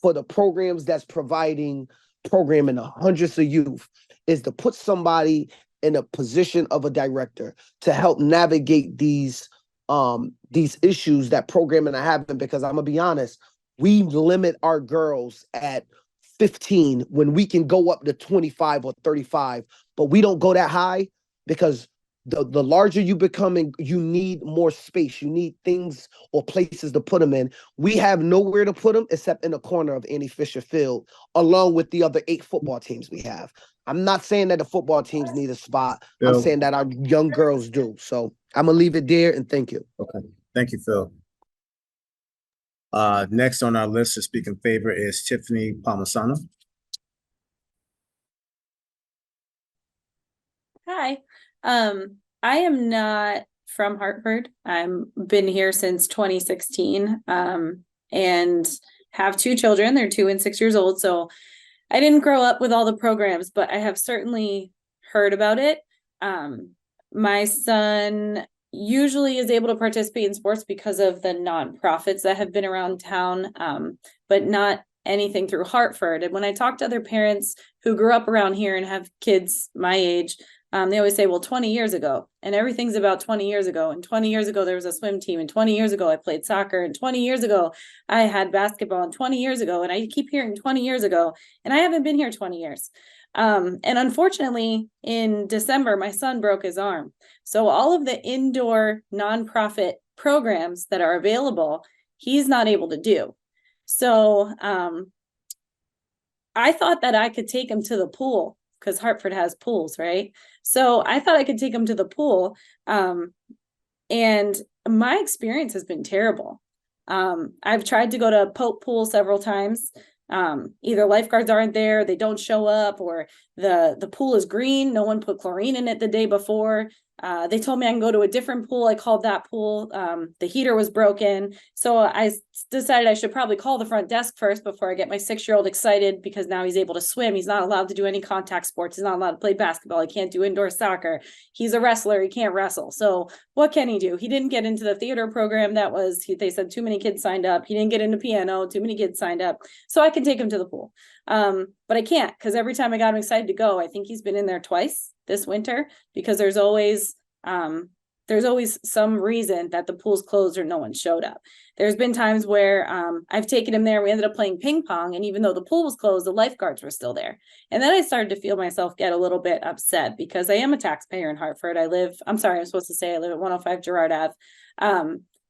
for the programs that's providing programming to hundreds of youth is to put somebody in a position of a director to help navigate these issues that programming are having. Because I'm gonna be honest, we limit our girls at 15 when we can go up to 25 or 35, but we don't go that high because the larger you become, you need more space. You need things or places to put them in. We have nowhere to put them except in the corner of Annie Fisher Field, along with the other 8 football teams we have. I'm not saying that the football teams need a spot. Phil. I'm saying that our young girls do. So I'm gonna leave it there and thank you. Okay, thank you, Phil. Next on our list to speak in favor is Tiffany Palmisano. Hi. I am not from Hartford. I've been here since 2016, and have 2 children. They're 2 and 6 years old. So I didn't grow up with all the programs, but I have certainly heard about it. My son usually is able to participate in sports because of the nonprofits that have been around town, but not anything through Hartford. And when I talk to other parents who grew up around here and have kids my age, they always say, well, 20 years ago, and everything's about 20 years ago. And 20 years ago, there was a swim team. And 20 years ago, I played soccer. And 20 years ago, I had basketball. And 20 years ago, and I keep hearing 20 years ago, and I haven't been here 20 years. And unfortunately, in December, my son broke his arm. So all of the indoor nonprofit programs that are available, he's not able to do. So I thought that I could take him to the pool because Hartford has pools, right? So I thought I could take him to the pool. And my experience has been terrible. I've tried to go to Pope Pool several times. Either lifeguards aren't there, they don't show up, or the pool is green. No one put chlorine in it the day before. They told me I can go to a different pool. I called that pool. The heater was broken. So I decided I should probably call the front desk first before I get my 6-year-old excited because now he's able to swim. He's not allowed to do any contact sports. He's not allowed to play basketball. He can't do indoor soccer. He's a wrestler. He can't wrestle. So what can he do? He didn't get into the theater program. They said too many kids signed up. He didn't get into piano. Too many kids signed up. So I can take him to the pool. But I can't because every time I got him excited to go, I think he's been in there twice this winter because there's always some reason that the pool's closed or no one showed up. There's been times where I've taken him there. We ended up playing ping pong. And even though the pool was closed, the lifeguards were still there. And then I started to feel myself get a little bit upset because I am a taxpayer in Hartford. I live at 105 Girard Ave.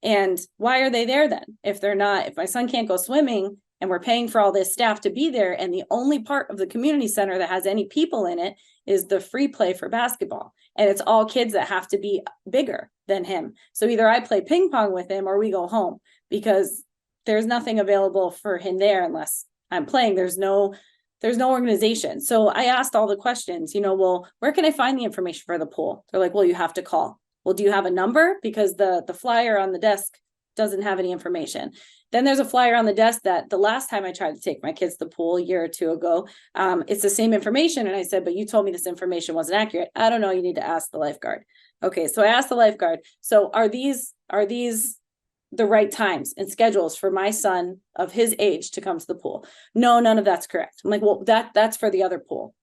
And why are they there then? If my son can't go swimming and we're paying for all this staff to be there, and the only part of the community center that has any people in it is the free play for basketball. And it's all kids that have to be bigger than him. So either I play ping pong with him or we go home because there's nothing available for him there unless I'm playing. There's no organization. So I asked all the questions, well, where can I find the information for the pool? They're like, well, you have to call. Well, do you have a number? Because the flyer on the desk doesn't have any information. Then there's a flyer on the desk that the last time I tried to take my kids to the pool a year or two ago, it's the same information. And I said, but you told me this information wasn't accurate. I don't know. You need to ask the lifeguard. Okay. So I asked the lifeguard. So are these the right times and schedules for my son of his age to come to the pool? No, none of that's correct. I'm like, well, that's for the other pool.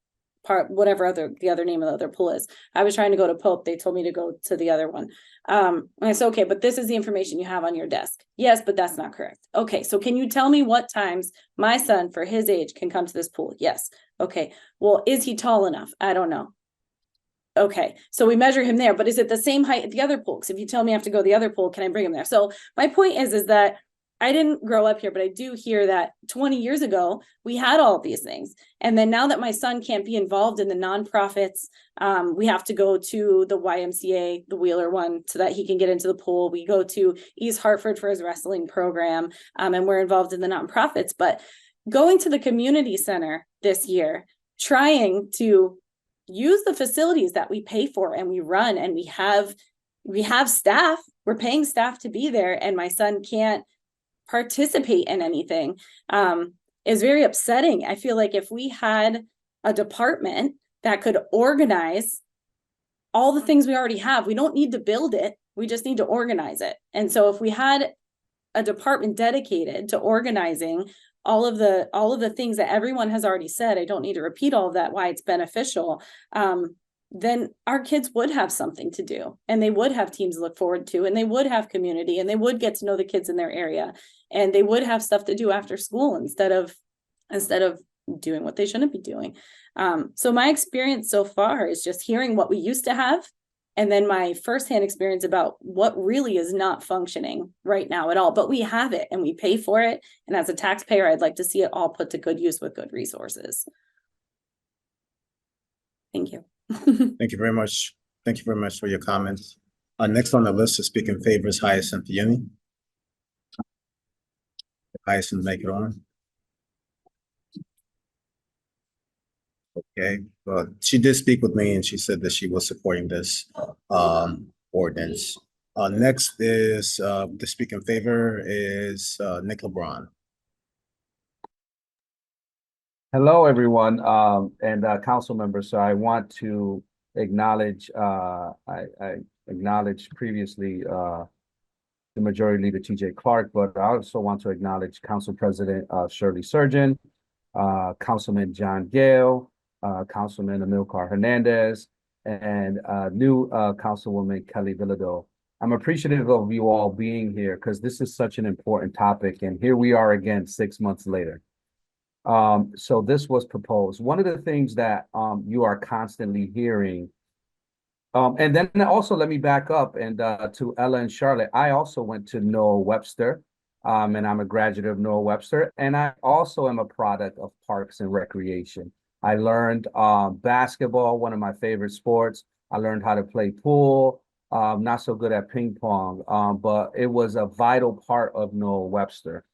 Whatever the other name of the other pool is. I was trying to go to Pope. They told me to go to the other one. And I said, okay, but this is the information you have on your desk. Yes, but that's not correct. Okay, so can you tell me what times my son for his age can come to this pool? Yes. Okay, well, is he tall enough? I don't know. Okay, so we measure him there, but is it the same height at the other pool? Because if you tell me I have to go to the other pool, can I bring him there? So my point is that I didn't grow up here, but I do hear that 20 years ago, we had all of these things. And then now that my son can't be involved in the nonprofits, we have to go to the YMCA, the Wheeler one, so that he can get into the pool. We go to East Hartford for his wrestling program, and we're involved in the nonprofits. But going to the community center this year, trying to use the facilities that we pay for and we run and we have staff, we're paying staff to be there, and my son can't participate in anything is very upsetting. I feel like if we had a department that could organize all the things we already have, we don't need to build it, we just need to organize it. And so if we had a department dedicated to organizing all of the things that everyone has already said, I don't need to repeat all of that, why it's beneficial, then our kids would have something to do, and they would have teams to look forward to, and they would have community, and they would get to know the kids in their area, and they would have stuff to do after school instead of doing what they shouldn't be doing. So my experience so far is just hearing what we used to have, and then my firsthand experience about what really is not functioning right now at all, but we have it and we pay for it. And as a taxpayer, I'd like to see it all put to good use with good resources. Thank you. Thank you very much. Thank you very much for your comments. Next on the list to speak in favor is Hyacinth Uni. Hyacinth, make it on. Okay, well, she did speak with me and she said that she was supporting this ordinance. Next is to speak in favor is Nick LeBron. Hello, everyone, and council members. So I want to acknowledge, I acknowledged previously the Majority Leader TJ Clark, but I also want to acknowledge Council President Shirley Surgeon, Councilman John Gale, Councilman Amilcar Hernandez, and new Councilwoman Kelly Villado. I'm appreciative of you all being here because this is such an important topic, and here we are again 6 months later. So this was proposed. One of the things that you are constantly hearing, and then also let me back up and to Ella and Charlotte, I also went to Noah Webster and I'm a graduate of Noah Webster, and I also am a product of Parks and Recreation. I learned basketball, one of my favorite sports. I learned how to play pool, not so good at ping pong, but it was a vital part of Noah Webster.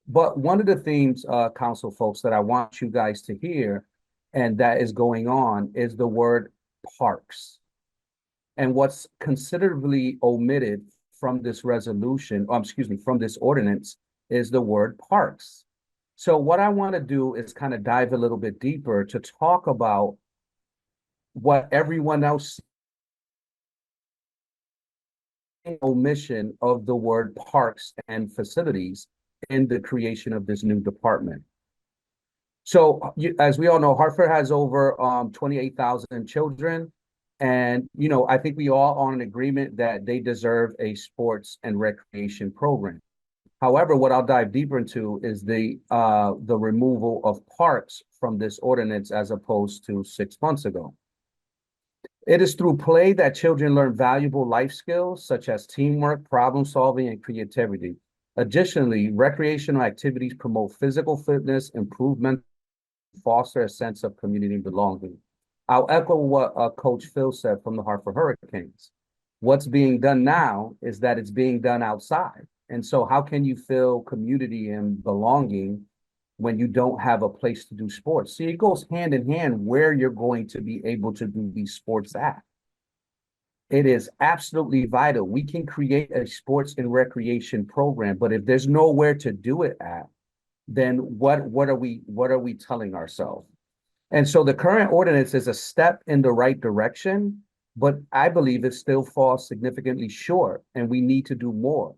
But one of the themes, council folks, that I want you guys to hear, and that is going on, is the word parks. And what's considerably omitted from this resolution, from this ordinance, is the word parks. So what I want to do is kind of dive a little bit deeper to talk about what everyone else omission of the word parks and facilities in the creation of this new department. So as we all know, Hartford has over 28,000 children. And, I think we all are in agreement that they deserve a sports and recreation program. However, what I'll dive deeper into is the removal of parks from this ordinance as opposed to 6 months ago. It is through play that children learn valuable life skills such as teamwork, problem solving, and creativity. Additionally, recreational activities promote physical fitness, improvement, foster a sense of community belonging. I'll echo what Coach Phil said from the Hartford Hurricanes. What's being done now is that it's being done outside. And so how can you feel community and belonging when you don't have a place to do sports? See, it goes hand in hand where you're going to be able to do these sports at. It is absolutely vital. We can create a sports and recreation program, but if there's nowhere to do it at, then what are we telling ourselves? And so the current ordinance is a step in the right direction, but I believe it still falls significantly short and we need to do more.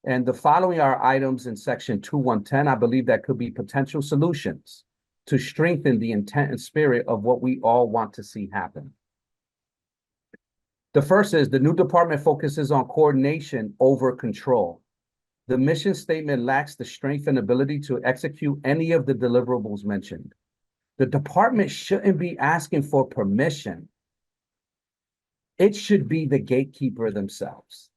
And the following are items in section 2110. I believe that could be potential solutions to strengthen the intent and spirit of what we all want to see happen. The first is the new department focuses on coordination over control. The mission statement lacks the strength and ability to execute any of the deliverables mentioned. The department shouldn't be asking for permission. It should be the gatekeeper themselves.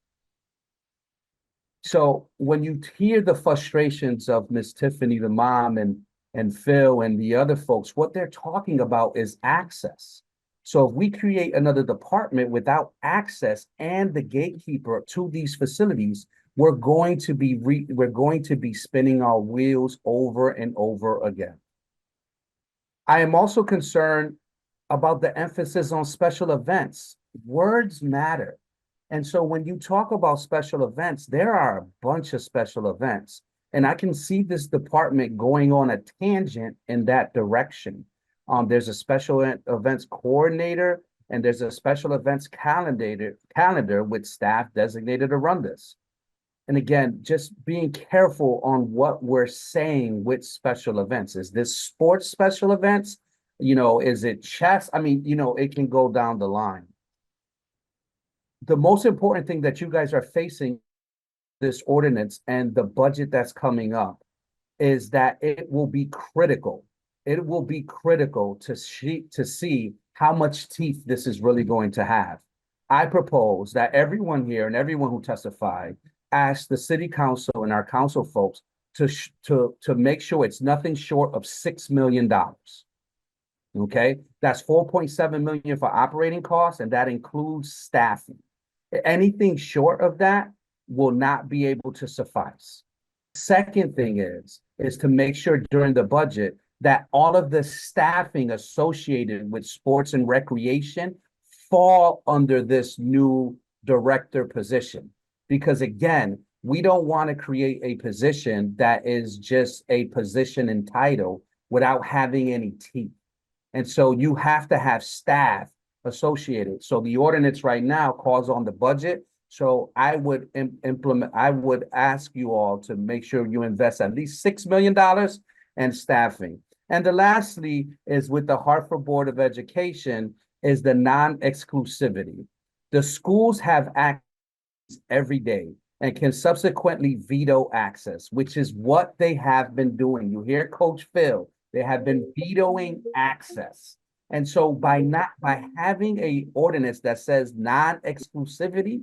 So when you hear the frustrations of Miss Tiffany, the mom, and Phil and the other folks, what they're talking about is access. So if we create another department without access and the gatekeeper to these facilities, we're going to be spinning our wheels over and over again. I am also concerned about the emphasis on special events. Words matter. And so when you talk about special events, there are a bunch of special events. And I can see this department going on a tangent in that direction. There's a special events coordinator and there's a special events calendar with staff designated to run this. And again, just being careful on what we're saying with special events. Is this sports special events? Is it chess? I mean, it can go down the line. The most important thing that you guys are facing this ordinance and the budget that's coming up is that it will be critical. It will be critical to see how much teeth this is really going to have. I propose that everyone here and everyone who testified ask the city council and our council folks to make sure it's nothing short of $6 million. Okay, that's 4.7 million for operating costs, and that includes staffing. Anything short of that will not be able to suffice. Second thing is to make sure during the budget that all of the staffing associated with sports and recreation fall under this new director position. Because again, we don't want to create a position that is just a position and title without having any teeth. And so you have to have staff associated. So the ordinance right now calls on the budget. So I would ask you all to make sure you invest at least $6 million in staffing. And the lastly is with the Hartford Board of Education is the non-exclusivity. The schools have access every day and can subsequently veto access, which is what they have been doing. You hear Coach Phil, they have been vetoing access. And so by having a ordinance that says non-exclusivity,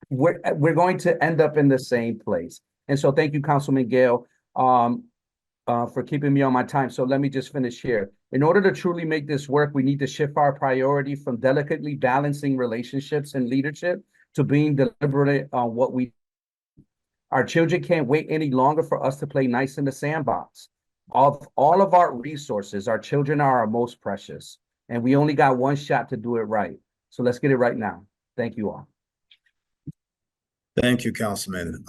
we're going to end up in the same place. And so thank you, Councilman Gale, for keeping me on my time. So let me just finish here. In order to truly make this work, we need to shift our priority from delicately balancing relationships and leadership to being deliberate on what we. Our children can't wait any longer for us to play nice in the sandbox. Of all of our resources, our children are our most precious, and we only got one shot to do it right. So let's get it right now. Thank you all. Thank you, Councilman.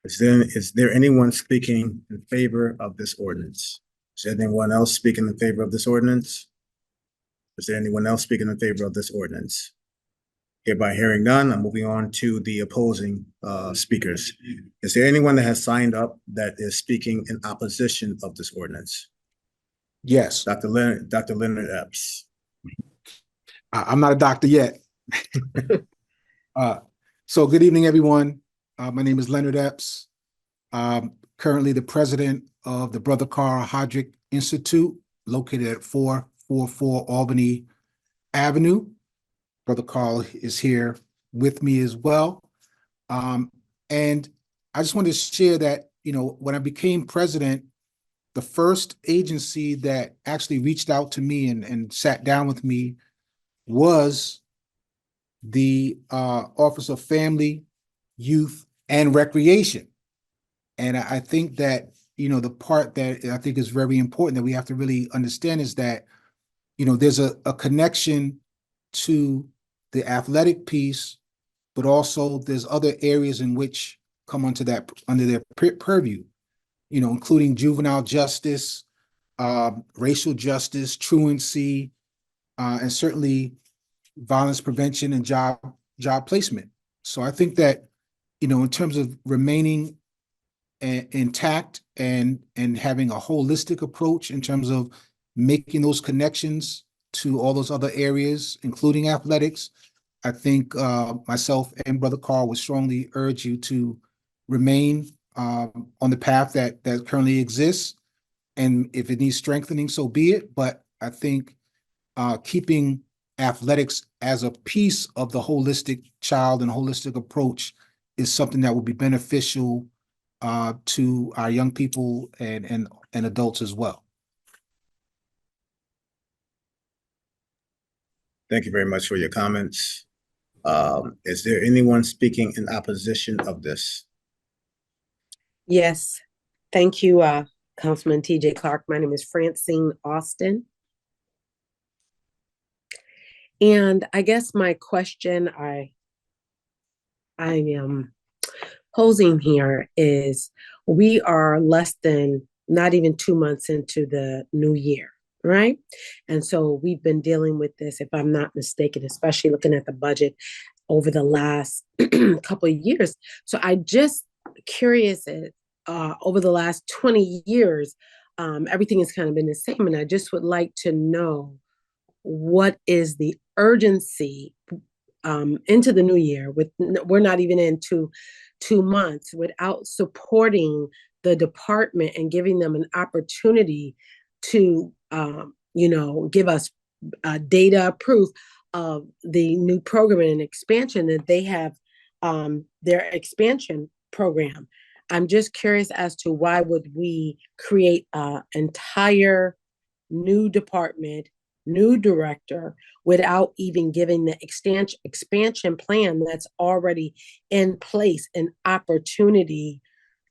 Is there anyone speaking in favor of this ordinance? Is there anyone else speaking in favor of this ordinance? Is there anyone else speaking in favor of this ordinance? Hereby hearing none, I'm moving on to the opposing speakers. Is there anyone that has signed up that is speaking in opposition of this ordinance? Yes. Dr. Leonard Epps. I'm not a doctor yet. So good evening, everyone. My name is Leonard Epps. Currently the president of the Brother Carl Hodrick Institute, located at 444 Albany Avenue. Brother Carl is here with me as well. And I just wanted to share that, when I became president, the first agency that actually reached out to me and sat down with me was the Office of Family, Youth, and Recreation. And I think that, the part that I think is very important that we have to really understand is that, there's a connection to the athletic piece, but also there's other areas in which come under their purview, including juvenile justice, racial justice, truancy, and certainly violence prevention and job placement. So I think that, in terms of remaining intact and having a holistic approach in terms of making those connections to all those other areas, including athletics, I think myself and Brother Carl would strongly urge you to remain on the path that currently exists. And if it needs strengthening, so be it. But I think keeping athletics as a piece of the holistic child and holistic approach is something that will be beneficial to our young people and adults as well. Thank you very much for your comments. Is there anyone speaking in opposition of this? Yes, thank you, Councilman TJ Clark. My name is Francine Austin. And I guess my question I am posing here is, we are less than not even 2 months into the new year, right? And so we've been dealing with this, if I'm not mistaken, especially looking at the budget over the last couple of years. So I just curious, over the last 20 years, everything has kind of been the same. And I just would like to know, what is the urgency into the new year? We're not even into 2 months without supporting the department and giving them an opportunity to, give us data proof of the new program and expansion that they have, their expansion program. I'm just curious as to why would we create an entire new department, new director, without even giving the expansion plan that's already in place an opportunity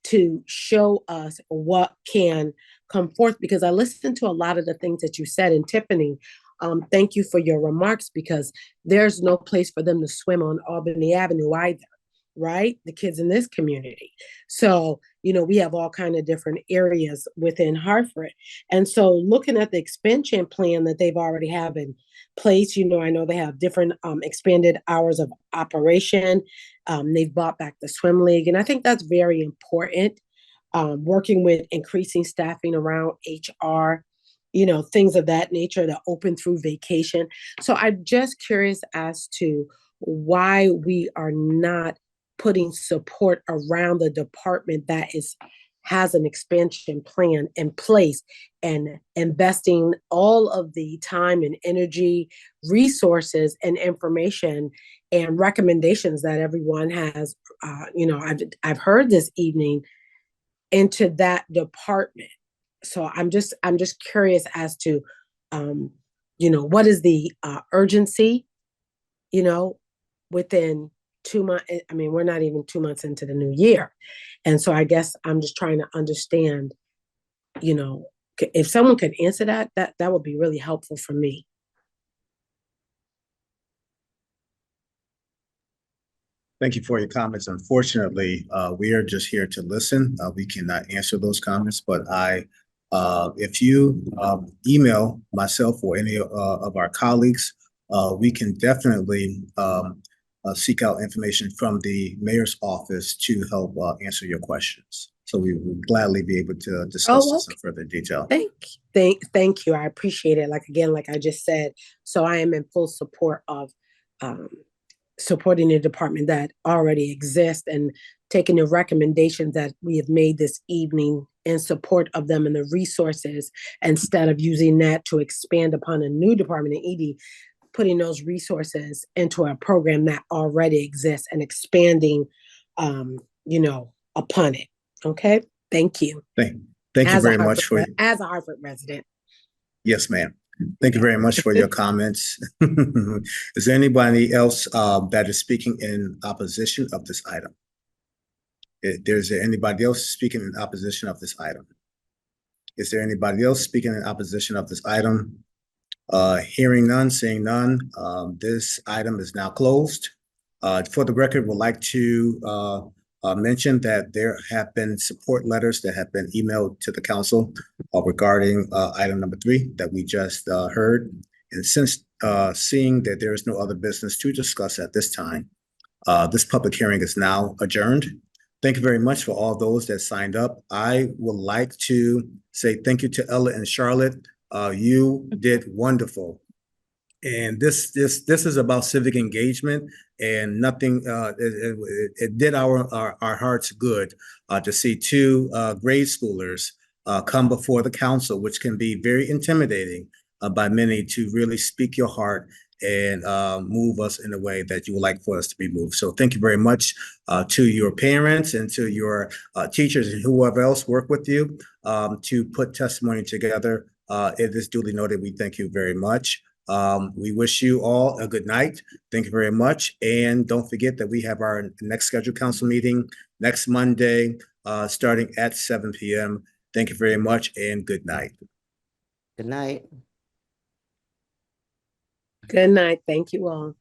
to show us what can come forth. Because I listened to a lot of the things that you said, and Tiffany, thank you for your remarks, because there's no place for them to swim on Albany Avenue either, right? The kids in this community. So, we have all kind of different areas within Hartford. And so looking at the expansion plan that they've already have in place, I know they have different expanded hours of operation. They've bought back the swim league. And I think that's very important. Working with increasing staffing around HR, things of that nature that open through vacation. So I'm just curious as to why we are not putting support around the department that is has an expansion plan in place and investing all of the time and energy, resources and information and recommendations that everyone has, I've heard this evening into that department. So I'm just curious as to, what is the urgency, within 2 months. I mean, we're not even 2 months into the new year. And so I guess I'm just trying to understand, if someone could answer that would be really helpful for me. Thank you for your comments. Unfortunately, we are just here to listen. We cannot answer those comments, but if you email myself or any of our colleagues, we can definitely seek out information from the mayor's office to help answer your questions. So we would gladly be able to discuss this in further detail. Thank you. I appreciate it. Like I just said, so I am in full support of supporting the department that already exists and taking the recommendations that we have made this evening in support of them and the resources, instead of using that to expand upon a new department in ED, putting those resources into a program that already exists and expanding, upon it. Okay. Thank you. Thank you very much as a Hartford resident. Yes, ma'am. Thank you very much for your comments. Is there anybody else that is speaking in opposition of this item? Is there anybody else speaking in opposition of this item? Is there anybody else speaking in opposition of this item? Hearing none, seeing none, this item is now closed. For the record, would like to mention that there have been support letters that have been emailed to the council regarding item number 3 that we just heard. And since seeing that there is no other business to discuss at this time, this public hearing is now adjourned. Thank you very much for all those that signed up. I would like to say thank you to Ella and Charlotte. You did wonderful. And this is about civic engagement, and nothing. It did our hearts good to see 2 grade schoolers come before the council, which can be very intimidating by many, to really speak your heart and move us in a way that you would like for us to be moved. So thank you very much to your parents and to your teachers and whoever else worked with you to put testimony together. It is duly noted. We thank you very much. We wish you all a good night. Thank you very much. And don't forget that we have our next scheduled council meeting next Monday, starting at 7 p.m. Thank you very much and good night. Good night. Good night. Thank you all.